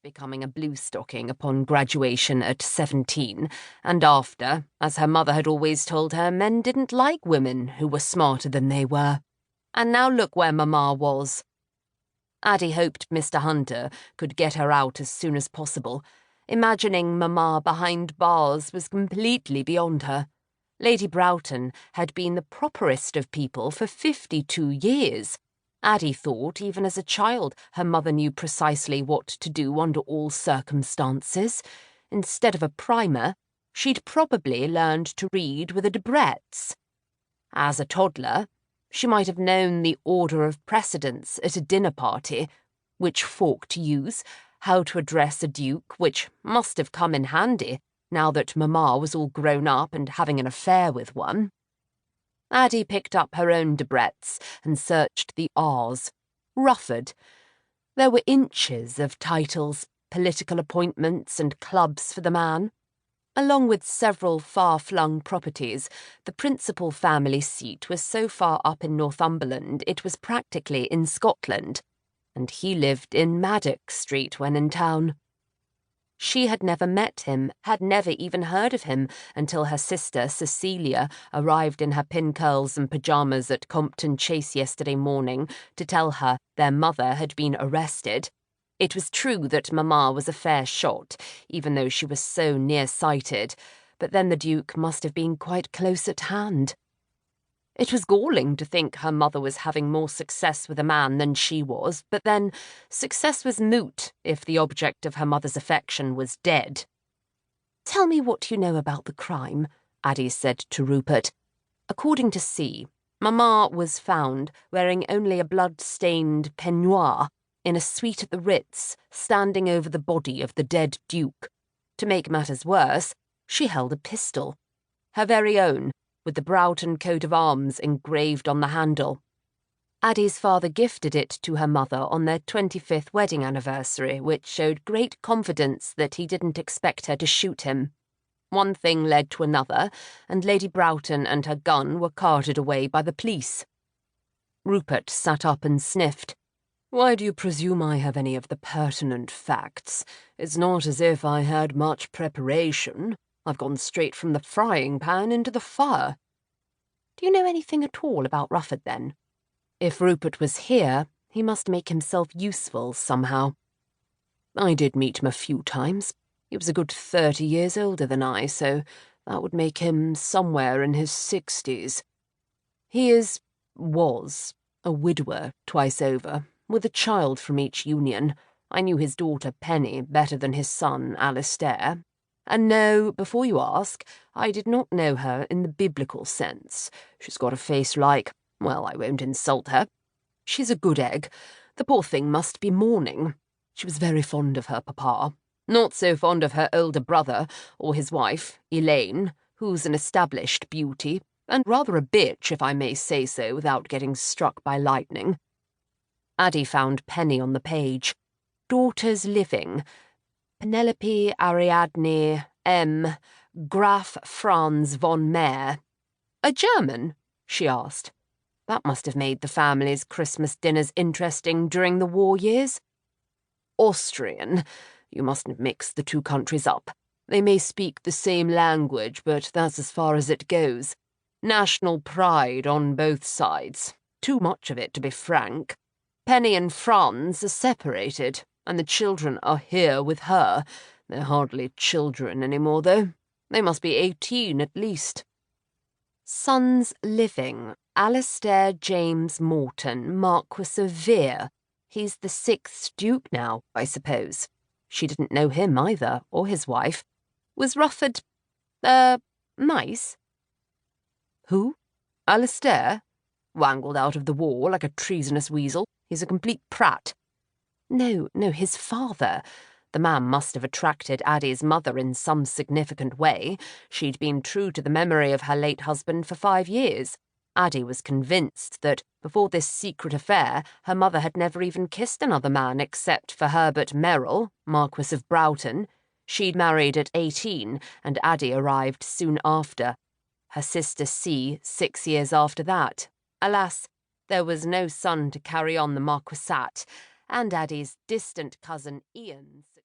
becoming a bluestocking upon graduation at 17, and after, as her mother had always told her, men didn't like women who were smarter than they were. And now look where Mamma was. Addie hoped Mr. Hunter could get her out as soon as possible. Imagining Mamma behind bars was completely beyond her. Lady Broughton had been the properest of people for 52 years. Addie thought, even as a child, her mother knew precisely what to do under all circumstances. Instead of a primer, she'd probably learned to read with a Debrett's. As a toddler, she might have known the order of precedence at a dinner party, which fork to use, how to address a duke, which must have come in handy now that Mamma was all grown up and having an affair with one. Addie picked up her own Debrett's and searched the R's. Rufford. There were inches of titles, political appointments and clubs for the man. Along with several far-flung properties, the principal family seat was so far up in Northumberland it was practically in Scotland, and he lived in Maddox Street when in town. She had never met him, had never even heard of him, until her sister, Cecilia, arrived in her pin curls and pyjamas at Compton Chase yesterday morning to tell her their mother had been arrested. It was true that Mamma was a fair shot, even though she was so near-sighted, but then the Duke must have been quite close at hand. It was galling to think her mother was having more success with a man than she was, but then success was moot if the object of her mother's affection was dead. "Tell me what you know about the crime," Addie said to Rupert. According to C, Mamma was found wearing only a blood-stained peignoir in a suite at the Ritz, standing over the body of the dead Duke. To make matters worse, she held a pistol. Her very own, with the Broughton coat of arms engraved on the handle. Addie's father gifted it to her mother on their 25th wedding anniversary, which showed great confidence that he didn't expect her to shoot him. One thing led to another, and Lady Broughton and her gun were carted away by the police. Rupert sat up and sniffed. "Why do you presume I have any of the pertinent facts? It's not as if I had much preparation. I've gone straight from the frying pan into the fire." "Do you know anything at all about Rufford, then?" If Rupert was here, he must make himself useful somehow. "I did meet him a few times. He was a good 30 years older than I, so that would make him somewhere in his 60s. He was a widower twice over, with a child from each union. I knew his daughter Penny better than his son Alistair. And no, before you ask, I did not know her in the biblical sense. She's got a face like, well, I won't insult her. She's a good egg. The poor thing must be mourning. She was very fond of her papa. Not so fond of her older brother, or his wife, Elaine, who's an established beauty, and rather a bitch, if I may say so, without getting struck by lightning." Addie found Penny on the page. "Daughters living. Penelope Ariadne M. Graf Franz von Mehr." "A German?" she asked. That must have made the family's Christmas dinners interesting during the war years. "Austrian. You mustn't mix the two countries up. They may speak the same language, but that's as far as it goes. National pride on both sides. Too much of it, to be frank. Penny and Franz are separated, and the children are here with her. They're hardly children anymore, though. They must be 18 at least." "Sons living. Alistair James Morton, Marquis of Vere. He's the 6th Duke now, I suppose." She didn't know him either, or his wife. "Was Rufford, nice?" "Who? Alistair? Wangled out of the war like a treasonous weasel. He's a complete prat." No, his father. The man must have attracted Addie's mother in some significant way. She'd been true to the memory of her late husband for 5 years. Addie was convinced that, before this secret affair, her mother had never even kissed another man except for Herbert Merrill, Marquis of Broughton. She'd married at 18, and Addie arrived soon after. Her sister C 6 years after that. Alas, there was no son to carry on the marquisate, and Addie's distant cousin Ian's